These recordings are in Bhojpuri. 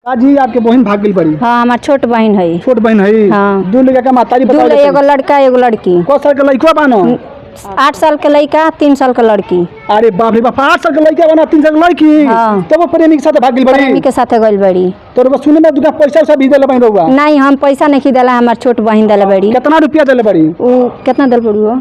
आज ही आपके बहन भाग गई बड़ी। हाँ हमार छोट बहन है। छोट बहन है। हाँ। दो लड़का का मातारी बता दो एगो लड़का एगो लड़की। कौन साल का लड़का बानो? 8 साल के लड़का 3 साल के लड़की। अरे बाप रे बाप, 8 साल का लड़का बना 3 साल की लड़की। हाँ। तो वो प्रेमी के साथ भाग गई बड़ी। प्रेमी के साथ गई बड़ी। तो वो सुने में दुका पैसा वैसा भी देले बहन रहुआ? नहीं हम पैसा नहीं दिला, हमार छोट बहन दिला बड़ी। कितना रुपया देले बड़ी? वो कितना दिल पड़ी वो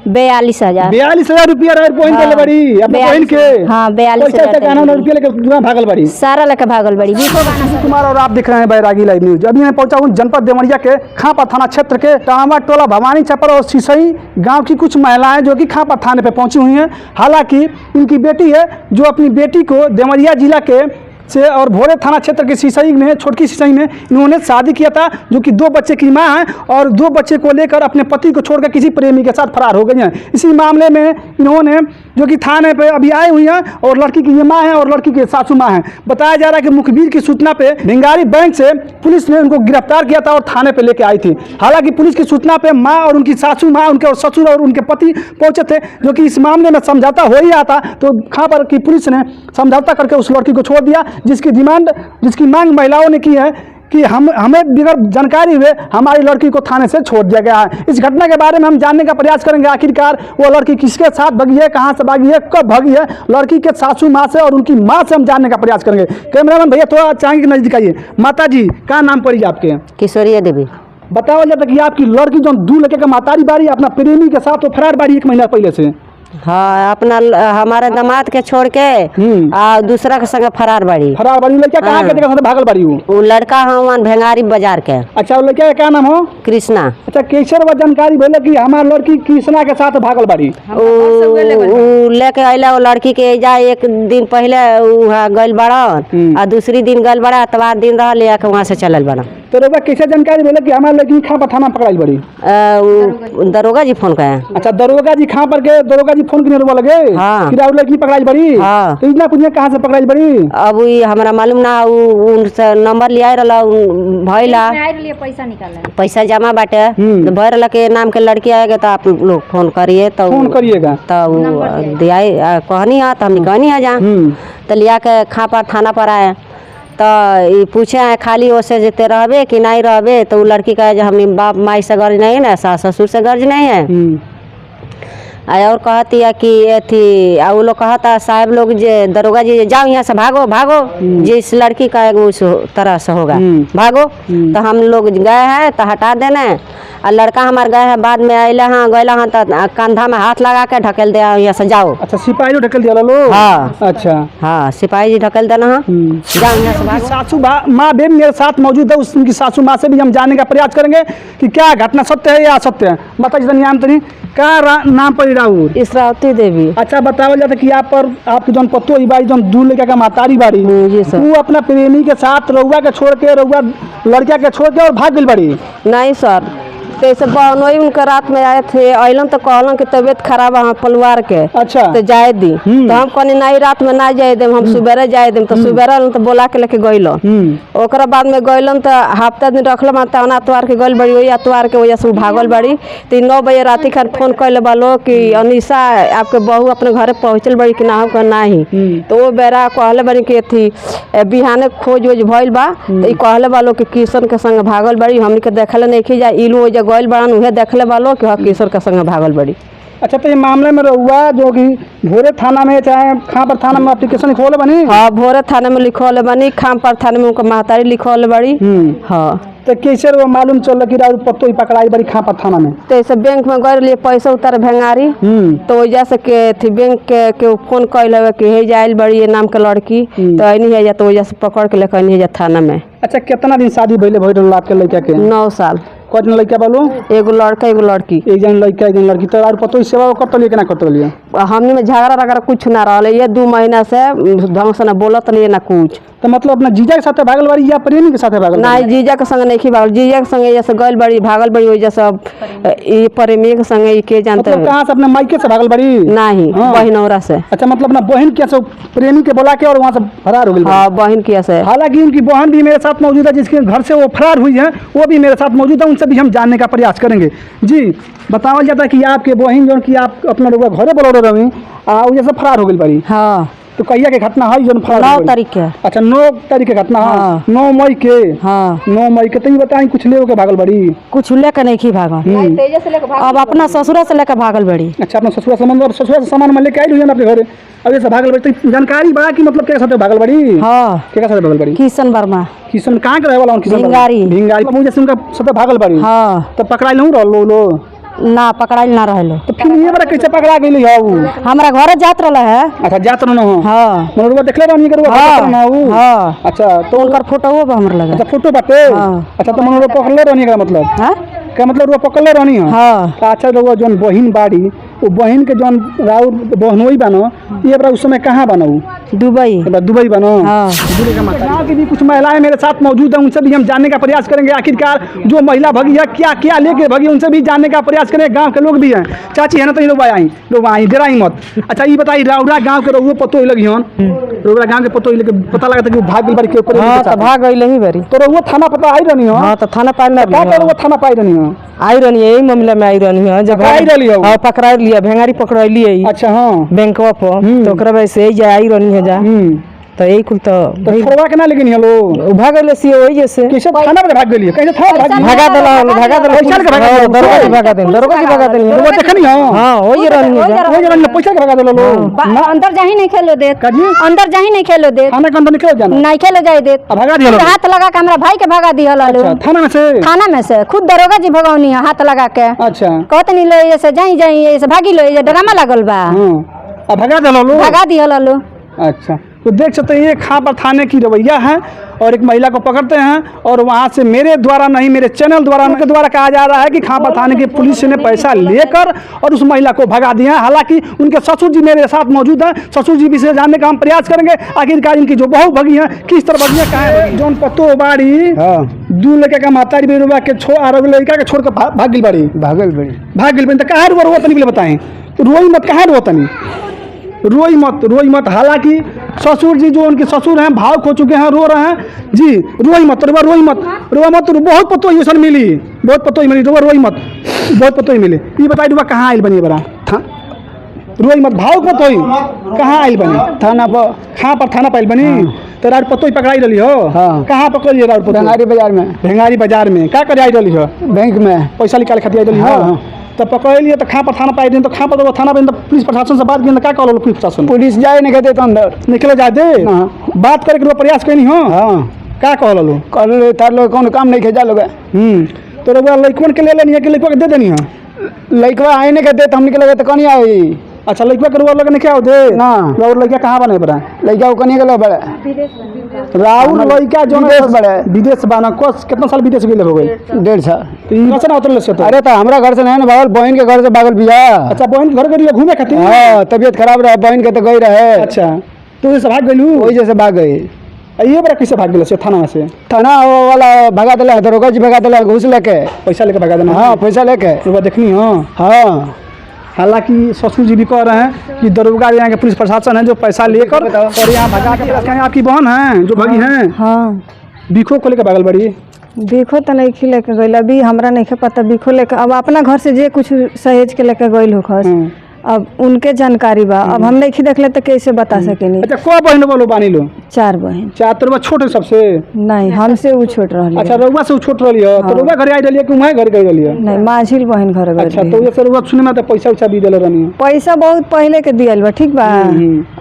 42,000। 42,000 रुपया रहे बहन देले बड़ी अपने बहन के। हाँ 42,000 रुपया लेकर दुआ भागल बड़ी। सारा लेकर भागल बड़ी। कुमार और आप देख रहे हैं बैरागी लाइव न्यूज। अभी मैं पहुंचा हूं जनपद देवरिया के खापा थाना क्षेत्र के टामा टोला भवानी छपर और सिसई गांव की कुछ महिलाएं जो कि खापा थाने पे पहुंची हुई हैं। हालांकि इनकी बेटी है जो अपनी बेटी को देवरिया जिला के से और भोरे थाना क्षेत्र के सिसई में, छोटकी सिसई में इन्होंने शादी किया था, जो कि 2 बच्चे की मां है और 2 बच्चे को लेकर अपने पति को छोड़कर किसी प्रेमी के साथ फरार हो गई हैं। इसी मामले में इन्होंने जो कि थाने पे अभी आई हुई हैं और लड़की की ये मां है और लड़की की सासू मां है। बताया जा रहा है कि मुखबिर की सूचना पे भिंगारी बैंक से पुलिस ने उनको गिरफ्तार किया था और थाने पे लेके आई थी। हालांकि पुलिस की सूचना पे माँ और उनकी सासू माँ, उनके और ससुर और उनके पति पहुंचे थे, जो कि इस मामले में समझौता हो ही रहा था। तो खां पर की पुलिस ने समझौता करके उस लड़की को छोड़ दिया, जिसकी मांग महिलाओं ने की है कि हमें बिगड़ जानकारी हुए हमारी लड़की को थाने से छोड़ दिया गया है। इस घटना के बारे में हम जानने का प्रयास करेंगे। आखिरकार वो लड़की किसके साथ भागी है, कहां से भागी है, कब भागी है, लड़की के सासू माँ से और उनकी माँ से हम जानने का प्रयास करेंगे। कैमरामैन भैया थोड़ा चाहेंगे कि नजदीक आइए। माता जी क्या नाम पड़ी आपके? किशोरिया देवी। बताओ जाता कि आपकी लड़की जो 2 लड़के का मातारी बारी अपना प्रेमी के साथ वो फरार बारी 1 महीना पहले से। हाँ अपना हमारे दामाद के छोड़ के आ दूसरा के संग फरार बाड़ी। लड़का कहाँ के देखा भागल बाड़ी? वो लड़का हम भेंगारी बाजार के। अच्छा वो लड़का क्या नाम हो? कृष्णा। अच्छा कैसे जानकारी बोले कि हमारी लड़की कृष्णा के साथ भागल बाड़ी? लेके अला वो लड़की के जा 1 दिन पहले गल बड़ा और दूसरी दिन गल बड़ा, अतवार दिन रहा ले वहाँ से चलल बड़ा। तो रोगा कैसे जानकारी बोले कि हमारी लड़की खां पर थाना पकड़ाई बड़ी? दरोगा जी फोन करे। अच्छा दरोगा जी खां पर के दरोगा जी फोन करने लगे। हाँ। कि लड़की पकड़ाई बड़ी। हाँ। तो इतना कुछ कहाँ से पकड़ाई बड़ी? अब हमारा मालूम ना, उनसे नंबर लिया रहा भैला पैसा निकाला, पैसा जमा बाटे तो भर रहा के नाम के लड़की आएगा तो आप लोग फोन करिए। तो फोन करिएगा तो दिया कहनी है तो हम कहनी है जहाँ तो लिया के खापा थाना पर आए तो पूछे हैं खाली ओसे जेते रहबे कि नहीं रहबे। तो लड़की का जो हम बाप माई से गर्ज नहीं है ना, सास ससुर से गर्ज नहीं है। और कहती है कि थी वो लोग कहता साहब लोग जे दरोगा जी जाओ यहाँ से भागो भागो, जिस लड़की का उस तरह से होगा भागो। तो हम लोग गए हैं तो हटा देना और लड़का हमारे गए हैं बाद में अल हाँ गए हाँ तो कंधा में हाथ लगा के ढकेल दे यहाँ से जाओ। अच्छा सिपाही जो ढकेल दिया लो? हाँ। अच्छा हाँ सिपाही जी ढकेल देना। हाँ जाओ यहाँ से भागो। सासू माँ भी मेरे साथ मौजूद है, उनकी सासू माँ से भी हम जानने का प्रयास करेंगे कि क्या घटना सत्य है या असत्य है। बता नाम तो नहीं क्या नाम पड़ी राहुल? इसरावती देवी। अच्छा बताओ जाता कि आप पर आपकी जो पतो बाड़ी जो 2 लड़का का मातारी बाड़ी वो अपना प्रेमी के साथ रउआ के छोड़ के रउआ लड़का के छोड़ के और भाग गई बाड़ी? नहीं सर, कैसे बनोई उनके रात में आए थे अलन तो कहलन कि तबीयत खराब है परिवार के। अच्छा तो जाए दी तो हम कहनी नहीं रात में ना जाए देम, हम सुबेरे जाए देम। तो सुबेरे तो बोला के लेके गइल ओकरा बाद में गइलन तो हफ्ता दिन रखल तना अतवार के गइल बड़ी, वही अतवार के वजह से भागल बड़ी। तो 9 बजे राती खान फोन कैले बालो कि अनिशा आपके बहू अपने घरे पहुँचल बड़ी कि ना हो नहीं। तो वो बेरा कहले बड़ी कि थी बिहाने खोज वोज भइल बा। तो कहले बालो कि किशन के संग भागल बड़ी, हमनी के देखले नहीं खी जा इलू गइल बड़ान उहे देखले बालो कि किशोर के संग भागल बड़ी। अच्छा तो ये मामले में रहुआ जो कि भोरे थाना में चाहे खां पर थाना में एप्लीकेशन लिखोले बनी? हाँ भोरे थाना में लिखोले बनी, खां पर थाना में उनका महतारी लिखोले बड़ी। हाँ तो कैसे वो मालूम चल कि राउर पत्तो ही पकड़ाई बड़ी खां पर थाना में? तो ऐसे बैंक में गए लिए पैसा उतारे भेंगारी तो वजह से के थी बैंक के फोन कैल कि हे जाइल बड़ी ये नाम के लड़की तो नहीं है जा, तो वजह से पकड़ के लेकर नहीं जा थाना में। अच्छा कितना दिन शादी भइले भइल आपके लड़का के? 9 साल। कौन लड़का बोलो? एगो लड़का एगो लड़की। एक जन लड़का एक जन लड़की। तो और पतो सेवा करते लिए कि ना करते लिए? हमने में झगड़ा वगैरह कुछ ना रहा, ये 2 महीना से ढंग से ना बोलत नहीं ना कुछ। तो मतलब अपना जीजा के साथ भागल बाड़ी या प्रेमी के साथ भागल? नहीं जीजा के संग नहीं भागल, जीजा के संग जैसे गइल बड़ी भागल बड़ी वजह से ये प्रेमी के संग ये के जानते मतलब कहां से अपने मायके से भागल बड़ी? नहीं बहनौरा से। अच्छा मतलब अपना बहन के से प्रेमी के बुला के और वहां से फरार हो गई? हां बहन के से। हालांकि उनकी बहन भी मेरे साथ मौजूद है, जिसके घर से वो फरार हुई है वो भी मेरे साथ मौजूद है, उनसे भी हम जानने का प्रयास करेंगे। जी बतावल जाता कि आपके बहन जो कि आप अपना लोग घरे बोलो रही जैसे फरार हो गई बड़ी? हाँ तो कहिया के घटना है जन 9 तारीख के। अच्छा 9 तारीख के घटना है। हाँ। 9 मई के। हाँ 9 मई के। तो ये बताई कुछ ले के भागल बड़ी। कुछ लेकर नहीं की भागल, अब अपना ससुरा से लेकर भागल बड़ी। अच्छा अपना ससुरा सामान और ससुरा से सामान में लेके आई हुई अपने घर। अब ये सब भागल बड़ी तो जानकारी बा कि मतलब के साथ भागल बड़ी। हाँ के साथ भागल बड़ी। किशन वर्मा किशन कहाँ के रहे वाला किशन भिंगारी। भिंगारी मुझे से उनका सब भागल बड़ी। हाँ तो पकड़ा लूँ रहो लो ना पकड़ाइल ना रहलो। तो फिर ये बड़ा कैसे पकड़ा गई है वो। हमारा घर जात रहा है। अच्छा जात न हो। हाँ मनोरवा देखले रहनी करो ना वो। हाँ अच्छा तो उनकर फोटो वो हमर लगा। अच्छा फोटो बाटे। हाँ। अच्छा तो मनोरवा पकड़ले रहनी का मतलब हाँ क्या मतलब वो पकड़ले रहनी है। हाँ अच्छा रउआ जौन बहिन बाड़ी वो बहिन के जौन राउर बहनोई बनो ये बड़ा उस समय कहाँ बनो दुबई। दुबई बनो। हाँ गाँव की भी कुछ महिलाएं मेरे साथ मौजूद हैं, उनसे भी हम जानने का प्रयास करेंगे आखिरकार जो महिला भगी है क्या क्या लेके भगी, उनसे भी जानने का प्रयास करेंगे। गांव के लोग भी हैं। चाची है ना तो ये लोग आई डराई मत। अच्छा ये बताइए रउरा गांव के रउआ पतो लगी हन रउरा गांव के पतो लेके पता लगा था कि भाग गई बाड़ी के ऊपर। हाँ तो भाग गई ही बरी। तो रउआ थाना पता आई रहनी हो। हाँ तो थाना पाई ना क्या कर रउआ थाना पाई रहनी हो। आई रहनी है, यही मामले में आई रहनी है। जब पकड़ाई रहली हो। हाँ पकड़ा लिया भेंगारी पकड़ली है अच्छा हाँ बैंकवा पर। तो ओकरा वजह से जा आई रहनी है जा तो यही कुल तो छोड़वा के ना लेकिन हेलो भाग गए सी वही जैसे कैसे थाना पे भाग गेलिए कैसे थाना भाग भागा दला पैसा के भागा देला। दरोगा की भागा देन दरोगा की भागा देन वो देखनी हो। हां वही रहनी है जा वो जरा पैसा के भागा देला लोग अंदर जा ही नहीं खेलो दे। काजी अंदर जा ही नहीं खेलो दे। थाना के अंदर निकल जाना नहीं खेलो जाए दे। अब भगा दिया लोग। हाथ लगा के हमरा भाई के भगा दिया लालो। अच्छा थाना में से। थाना में से खुद दरोगा जी भगौनी है हाथ लगा के। अच्छा कहत नहीं लो ऐसे जाई जाई ऐसे भागी लो ये ड्रामा लागल बा। हां अब भगा देला लोग। भगा दिया लालो। अच्छा तो देख सकते हैं ये खां पर थाने की रवैया है और एक महिला को पकड़ते हैं और वहाँ से मेरे द्वारा नहीं मेरे चैनल द्वारा उनके द्वारा कहा जा रहा है कि खां पर थाने की पुलिस ने पैसा लेकर और उस महिला को भगा दिया है। हालांकि उनके ससुर जी मेरे साथ मौजूद हैं, ससुर जी भी से जानने का हम प्रयास करेंगे आखिरकार इनकी जो बहू भगी है किस तरह भगी है कहाँ है। जौन पतो बाड़ी दू लड़के का माता बेरुआ के लड़का के छोड़ कर भाग गई बाड़ी भाग गई तो कहाँ रुआ तनी बताएं रोई मत कहाँ रुआ तनी रोई मत। हालांकि ससुर जी जो उनके ससुर हैं भाव खो चुके हैं रो रहे हैं जी। रोई मत बहुत पतो ही सन मिली बहुत पतो ही मिली रोई मत बहुत पतो ही मिली। ये बताई रुआ कहाँ आयल बनी बड़ा रोई मत भाव मत होई कहाँ आयल बनी थाना पर खां पर थाना पाइल बनी। तो राउर पतो ही पकड़ाई रही हो। कहाँ पकड़ी राउर पतो भेंगारी बाजार में क्या कर आई रही हो बैंक में पैसा निकाल खाती आई रही हो। तो पकड़ लिए तो खां पर थाना पाई तो खां पर थाना पे तो पुलिस प्रशासन से बात की क्या कहो पुलिस प्रशासन पुलिस जाए नहीं कहते तो अंदर निकले जाते बात करके रो प्रयास कहीं हो। क्या कहो लो कल तार लोग कौन काम नहीं खेजा लोग। तो रउआ लइकवन के ले लेनी है कि लइकवा के दे देनी है। लइकवा आए नहीं कहते तो हम निकले तो कौन आई। अच्छा लइकवा के रुआ लगे नहीं क्या हो दे ना राउर लइका कहाँ बने बड़ा लइका कनी गेलो बड़े राउर लइका जो बड़े विदेश बना कोस कितना साल विदेश गेले हो गए 1.5 साल। कैसे ना उतरले से तो अरे तो हमरा घर से नहीं ना भागल बहन के घर से भागल बिया। अच्छा बहन के घर गई घूमे खातिर। हां तबीयत खराब रहा बहन के तो गई रहे। अच्छा तो ये से भाग गइलू वही जैसे भाग गई। ये बड़ा कैसे भाग गेले से थाना में से थाना वाला भगा देला दरोगा जी भगा देला घूस लेके पैसा लेके भगा देना। हां पैसा लेके रुआ देखनी हो। हां हालांकि ससुर जी भी कह रहे हैं कि दरोगा यहाँ के पुलिस प्रशासन है जो पैसा लेकर और यहाँ भगा के आपकी बहन है जो भगी हैं। हाँ बीखो को लेकर भागल बड़ी बीखो तो नहीं खी लेके गई अभी हमरा नहीं पता बीखो लेके अब अपना घर से जे कुछ सहेज के लेके गई हो खस अब उनके जानकारी बा। अब हम नहीं देख ले तो कैसे बता सकेनी। अच्छा को बहन बोलो बानी लो 4 बहन 4 तो रउआ छोट है सबसे नहीं हमसे वो छोट रही। अच्छा रउआ से छोट रही हो तो रउआ घर आई रही कि वहाँ घर गई रही हो नहीं माझिल बहन घर गई। अच्छा तो ये सर रउआ सुने में तो पैसा उसा भी देले रहनी पैसा बहुत पहले के दियल बा ठीक बा।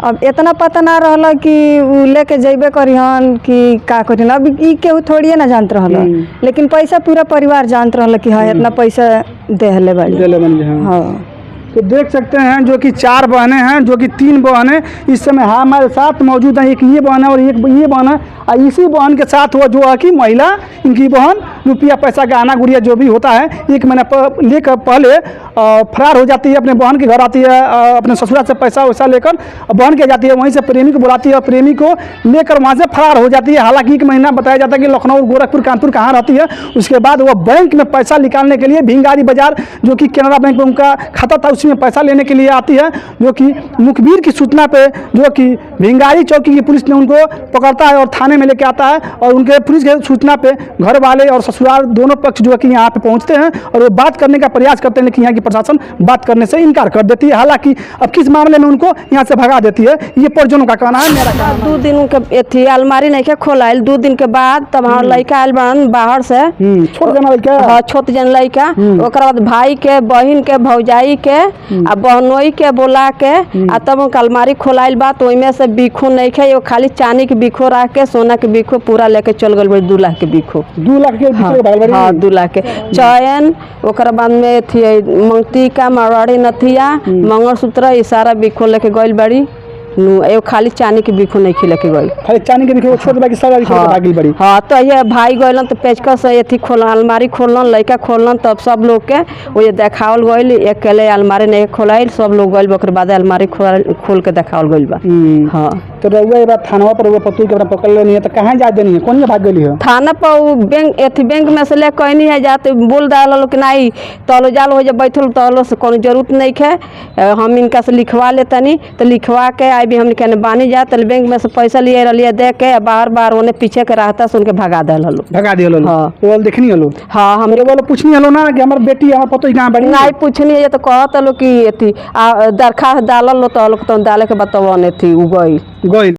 अब इतना पता ना रहला कि उ लेके जइबे करिहन कि का करिहन अब ई केहू थोड़ी ना जानत रहला लेकिन पैसा पूरा परिवार जानत रहला कि हाँ इतना पैसा देहले बाड़ी। हाँ तो देख सकते हैं जो कि 4 बहनें हैं जो कि 3 बहनें इस समय हमारे साथ मौजूद हैं। एक ये बहन है और एक ये बहन है और इसी बहन के साथ वो जो है कि महिला इनकी बहन रुपया पैसा गहना गुड़िया जो भी होता है 1 महीना लेकर पहले फरार हो जाती है अपने बहन के घर आती है अपने ससुराल से पैसा वैसा लेकर बहन के जाती है वहीं से प्रेमी को बुलाती है और प्रेमी को लेकर वहाँ से फरार हो जाती है। हालांकि 1 महीना बताया जाता है कि लखनऊ गोरखपुर कानपुर कहाँ रहती है। उसके बाद वो बैंक में पैसा निकालने के लिए भिंगारी बाजार जो कि कैनरा बैंक में उनका खाता था में पैसा लेने के लिए आती है जो कि मुखबिर की सूचना पे जो कि भिंगारी चौकी की पुलिस ने उनको पकड़ता है और थाने में लेके आता है और उनके पुलिस के सूचना पे घर वाले और ससुराल दोनों पक्ष जो है कि यहाँ पे पहुँचते हैं और वो बात करने का प्रयास करते हैं, लेकिन यहाँ की प्रशासन बात करने से इनकार कर देती है। हालांकि अब किस मामले में उनको यहाँ से भगा देती है, ये परिजनों का कहना है। मेरा कहना 2 दिन के थी अलमारी नहीं के खोलाइल, 2 दिन के बाद तब हमार लड़का आयल बन बाहर से, छोड़ देना लड़का। हाँ छोट जन लड़का, ओकर बाद भाई के बहिन के भौजाई के आ बहनोई के बोला के आ तब उनका अलमारी खोलाइल बा, तो ओइमे से बिखो नहीं खे, एगो खाली चांदी के बिखो रख के सोना के बिखो पूरा लेके चल गल बड़ी 2 लाख के बिखो। 2 लाख के हाँ 2 लाख के चयन, ओकर बाद में थी मंगटिका मारवाड़ी नथिया मंगलसूत्र ये सारा बिखो लेके गइल बड़ी, एगो खाली चांदी के बिखो नहीं खिले के गई, खाली चांदी के बिखो छोड़ बाकी सारा बिखो भागी बड़ी। हाँ तो ये भाई गइलन तो पेचकस से एथी खोलन, अलमारी खोलन, लड़का खोलन, तब सब लोग के वो ये देखावल गइल, अकेले अलमारी नहीं खोलाइल, सब लोग गइल, ओकर बाद अलमारी खोल के देखावल गइल बा। हाँ तो रउआ ये बात थाना पर वो पति के अपना पकड़ लेनी है, तो कहाँ जा देनी है, कौन भाग गई है? थाना पर वो बैंक एथी बैंक में से ले कहनी है जाते बोल डालो कि नहीं तलो जाल हो जा बैठल तलो से कोनो जरूरत नहीं है, हम इनका से लिखवा लेतनी, तो लिखवा के आई भी हम कहने बानी जा, तो बैंक में से पैसा लिए दे के बार बार उन्हें पीछे के रहता सुन के भगा दे हलो, भगा दिया लो। हाँ वो देखनी हलो। हाँ हम वो पूछनी हलो ना कि हमार बेटी हमार पतो कहाँ बड़ी नहीं पूछनी है तो कहत लो कि एथी दरखास्त डालल लो तो डाले के बताओ थी उ गई।